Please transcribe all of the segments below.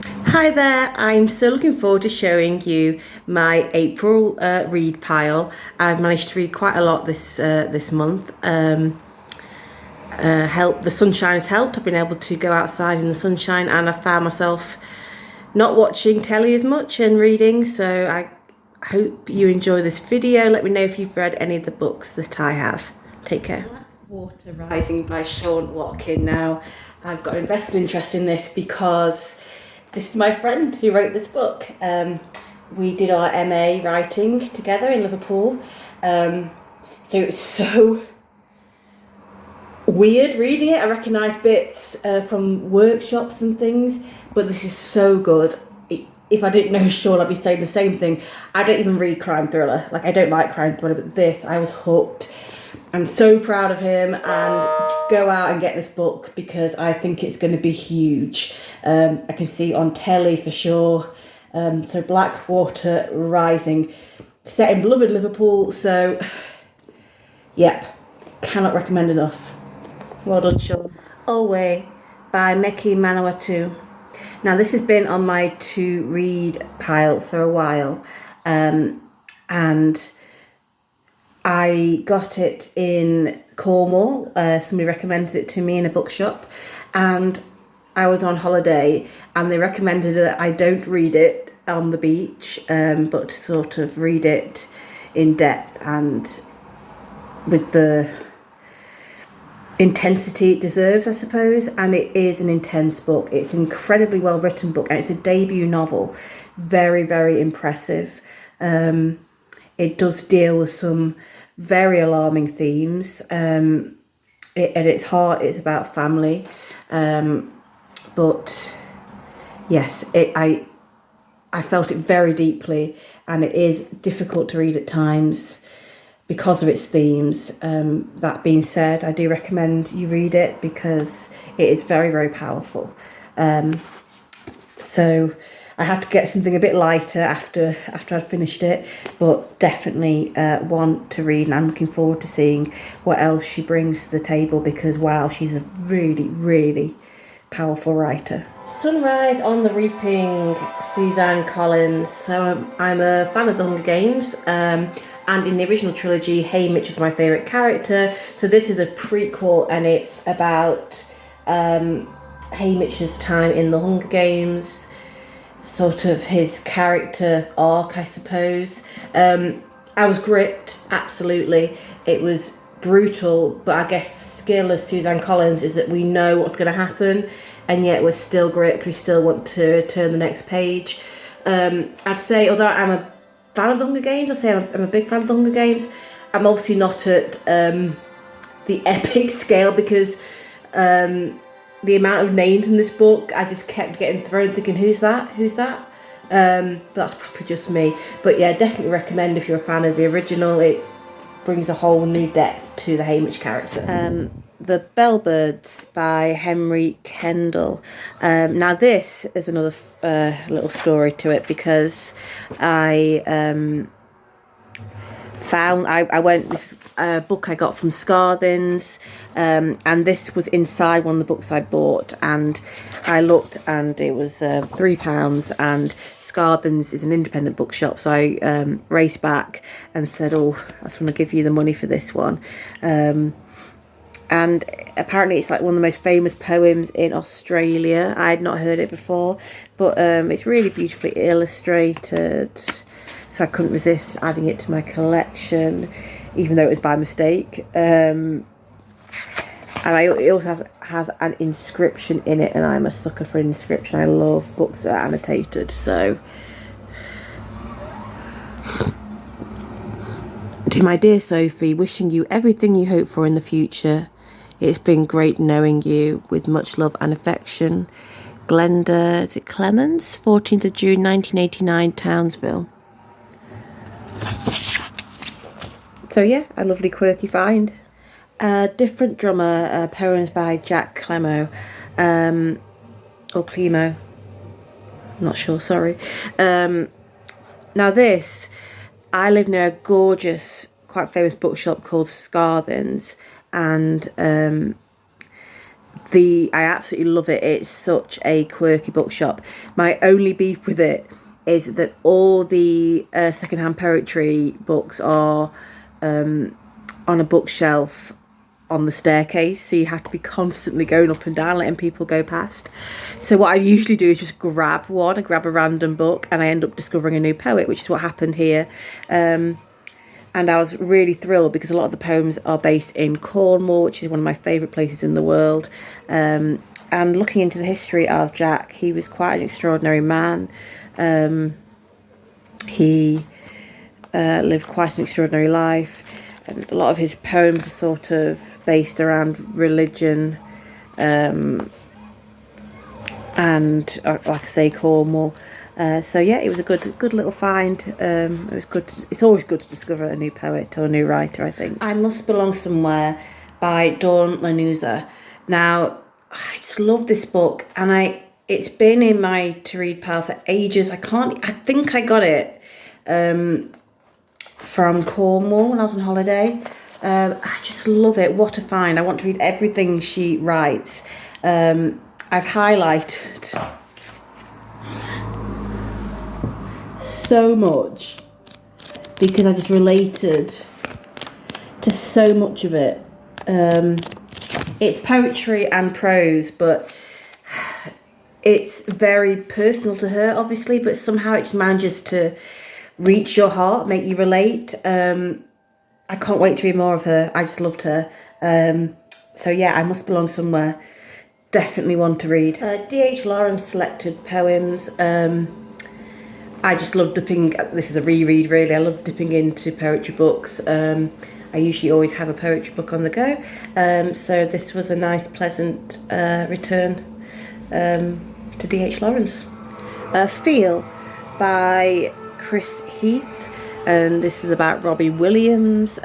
Hi there, I'm so looking forward to showing you my April read pile. I've managed to read quite a lot this month. The sunshine has helped. I've been able to go outside in the sunshine and I found myself not watching telly as much and reading, so I hope you enjoy this video. Let me know if you've read any of the books that I have. Take care. Water Rising by Sean Watkin. Now, I've got an invested interest in this because this is my friend who wrote this book. We did our MA writing together in Liverpool. So it's so weird reading it. I recognise bits from workshops and things, but this is so good. If I didn't know Sean, I'd be saying the same thing. I don't even read crime thriller. Like, I don't like crime thriller, but this, I was hooked. I'm so proud of him, and go out and get this book because I think it's going to be huge. I can see it on telly for sure. So Blackwater Rising, set in beloved Liverpool. So, yep, cannot recommend enough. Well done, Sean. Aue by Becky Manawatu. Now, this has been on my to read pile for a while, and I got it in Cornwall. Somebody recommended it to me in a bookshop, and I was on holiday and they recommended that I don't read it on the beach, but sort of read it in depth and with the intensity it deserves, I suppose. And it is an intense book. It's an incredibly well written book, and it's a debut novel. Very, very impressive. It does deal with some very alarming themes. At its heart, it's about family. But yes, I felt it very deeply, and it is difficult to read at times because of its themes. That being said, I do recommend you read it because it is very, very powerful. So I had to get something a bit lighter after I'd finished it, but definitely one to read, and I'm looking forward to seeing what else she brings to the table because, wow, she's a really, really powerful writer. Sunrise on the Reaping, Suzanne Collins. So I'm a fan of the Hunger Games, and in the original trilogy, Haymitch is my favourite character. So this is a prequel, and it's about Haymitch's time in the Hunger Games, sort of his character arc, I suppose. I was gripped, absolutely. It was brutal, but I guess the skill of Suzanne Collins is that we know what's going to happen, and yet we're still gripped. We still want to turn the next page. I'd say, although I'm a fan of the Hunger Games, I'd say I'm a big fan of the Hunger Games. I'm obviously not at the epic scale because the amount of names in this book, I just kept getting thrown thinking, who's that? But that's probably just me. But yeah, definitely recommend if you're a fan of the original. It brings a whole new depth to the Haymitch character. The Bellbirds by Henry Kendall. Now this is another little story to it because I went this book I got from Scarthins, and this was inside one of the books I bought, and I looked and it was £3, and Scarthins is an independent bookshop, so I raced back and said, oh, I just want to give you the money for this one. And apparently it's like one of the most famous poems in Australia. I had not heard it before, but it's really beautifully illustrated, so I couldn't resist adding it to my collection, even though it was by mistake. And it also has an inscription in it, and I'm a sucker for an inscription. I love books that are annotated. So, to my dear Sophie, wishing you everything you hope for in the future. It's been great knowing you. With much love and affection. Glenda, is it Clemens? 14th of June 1989, Townsville. So yeah, a lovely quirky find. Different Drummer, poems by Jack Clemmo, or Clemmo, I'm not sure, sorry. Now this, I live near a gorgeous, quite famous bookshop called Scarthins, and I absolutely love it. It's such a quirky bookshop. My only beef with it is that all the secondhand poetry books are on a bookshelf on the staircase, so you have to be constantly going up and down letting people go past. So what I usually do is just grab a random book, and I end up discovering a new poet, which is what happened here. And I was really thrilled because a lot of the poems are based in Cornwall, which is one of my favourite places in the world. And looking into the history of Jack, he was quite an extraordinary man. He lived quite an extraordinary life. And a lot of his poems are sort of based around religion and, like I say, Cornwall. So yeah, it was a good little find. It was good. It's always good to discover a new poet or a new writer, I think. I Must Belong Somewhere by Lanuza. Now, I just love this book, and it's been in my to read pile for ages. I think I got it from Cornwall when I was on holiday. I just love it. What a find. I want to read everything she writes. I've highlighted so much because I just related to so much of it. It's poetry and prose, but it's very personal to her, obviously, but somehow it just manages to reach your heart, make you relate. I can't wait to read more of her. I just loved her. So yeah, I Must Belong Somewhere. Definitely one to read. D.H.Lawrence selected poems. I just love dipping, this is a reread really, I love dipping into poetry books. I usually always have a poetry book on the go. So this was a nice, pleasant return to D.H.Lawrence. Feel by Heath, and this is about Robbie Williams.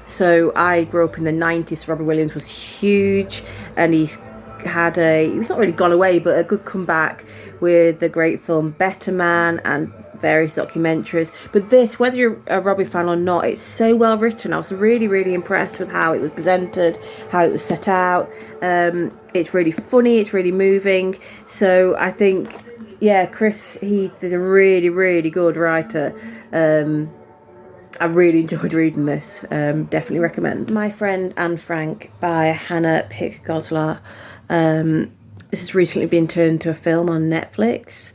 So I grew up in the 90s. Robbie Williams was huge, and he's not really gone away, but a good comeback with the great film Better Man and various documentaries. But this, whether you're a Robbie fan or not, it's so well written. I was really, really impressed with how it was presented, how it was set out. It's really funny, it's really moving. So I think, yeah, Chris Heath is a really, really good writer. I really enjoyed reading this. Definitely recommend. My Friend Anne Frank by Hannah Pick Goslar. This has recently been turned into a film on Netflix.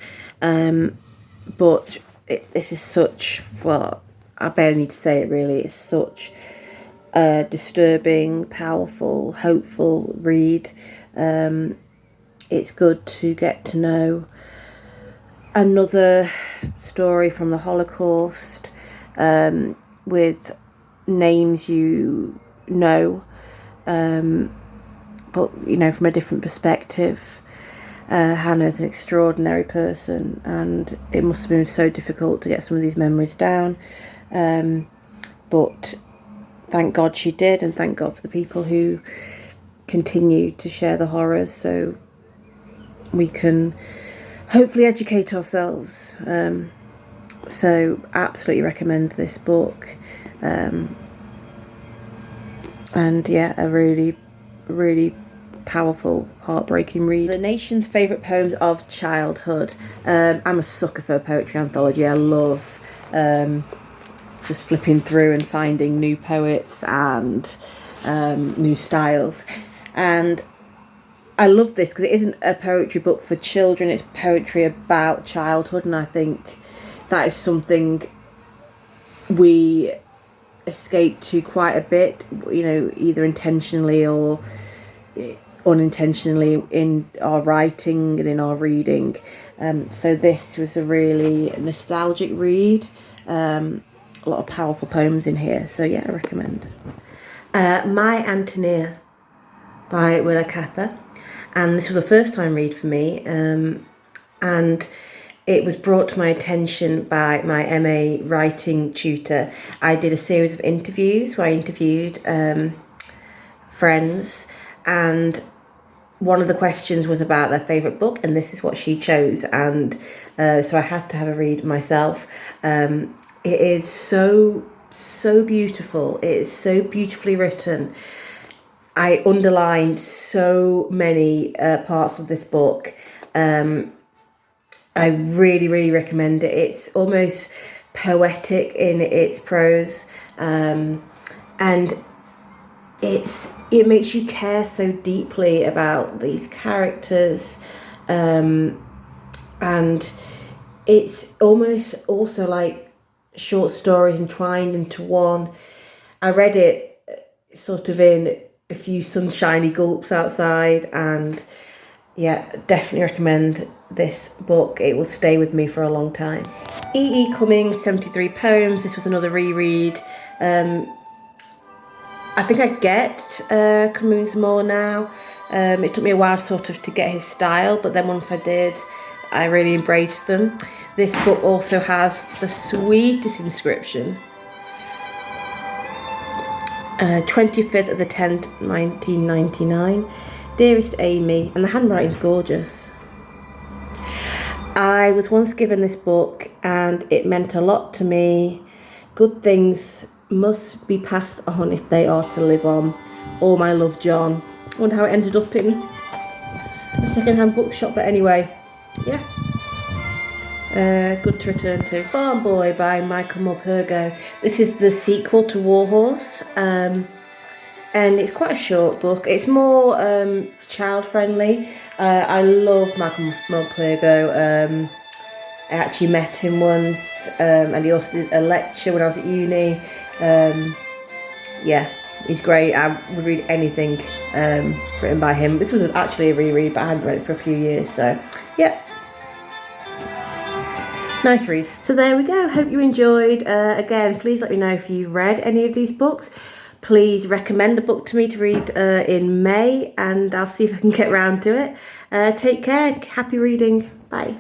But this is such, well, I barely need to say it really. It's such a disturbing, powerful, hopeful read. It's good to get to know another story from the Holocaust, with names you know, but from a different perspective. Hannah's an extraordinary person, and it must have been so difficult to get some of these memories down, but thank God she did, and thank God for the people who continue to share the horrors so we can hopefully educate ourselves. So absolutely recommend this book, and yeah, a really, really powerful, heartbreaking read. The nation's favourite poems of childhood. I'm a sucker for poetry anthology. I love just flipping through and finding new poets and new styles. And I love this because it isn't a poetry book for children, it's poetry about childhood, and I think that is something we escape to quite a bit, either intentionally or unintentionally in our writing and in our reading. So this was a really nostalgic read. A lot of powerful poems in here, so yeah, I recommend. My Antonia by Willa, Cather, and this was a first time read for me, and it was brought to my attention by my MA writing tutor. I did a series of interviews where I interviewed friends, and one of the questions was about their favourite book, and this is what she chose, and so I had to have a read myself. It is so beautiful. It is so beautifully written. I underlined so many parts of this book. I really, really recommend it. It's almost poetic in its prose, and it makes you care so deeply about these characters, and it's almost also like short stories entwined into one. I read it sort of in a few sunshiny gulps outside, and yeah, definitely recommend this book. It will stay with me for a long time. E.E.Cummings, 73 Poems. This was another reread. I think I get Cummings more now. It took me a while sort of to get his style, but then once I did, I really embraced them. This book also has the sweetest inscription. 25th of the 10th, 1999. Dearest Amy, and the handwriting's gorgeous. I was once given this book and it meant a lot to me. Good things must be passed on if they are to live on. All my love, John. I wonder how it ended up in a second-hand bookshop, but anyway, yeah. Good to return to. Farm Boy by Michael Morpurgo. This is the sequel to Warhorse, and it's quite a short book. It's more child-friendly. I love Michael Morpurgo. I actually met him once, and he also did a lecture when I was at uni. Yeah, he's great. I would read anything written by him. This was actually a reread, but I hadn't read it for a few years, so yeah. Nice read. So there we go. Hope you enjoyed. Again, please let me know if you read any of these books. Please recommend a book to me to read in May, and I'll see if I can get round to it. Take care. Happy reading. Bye.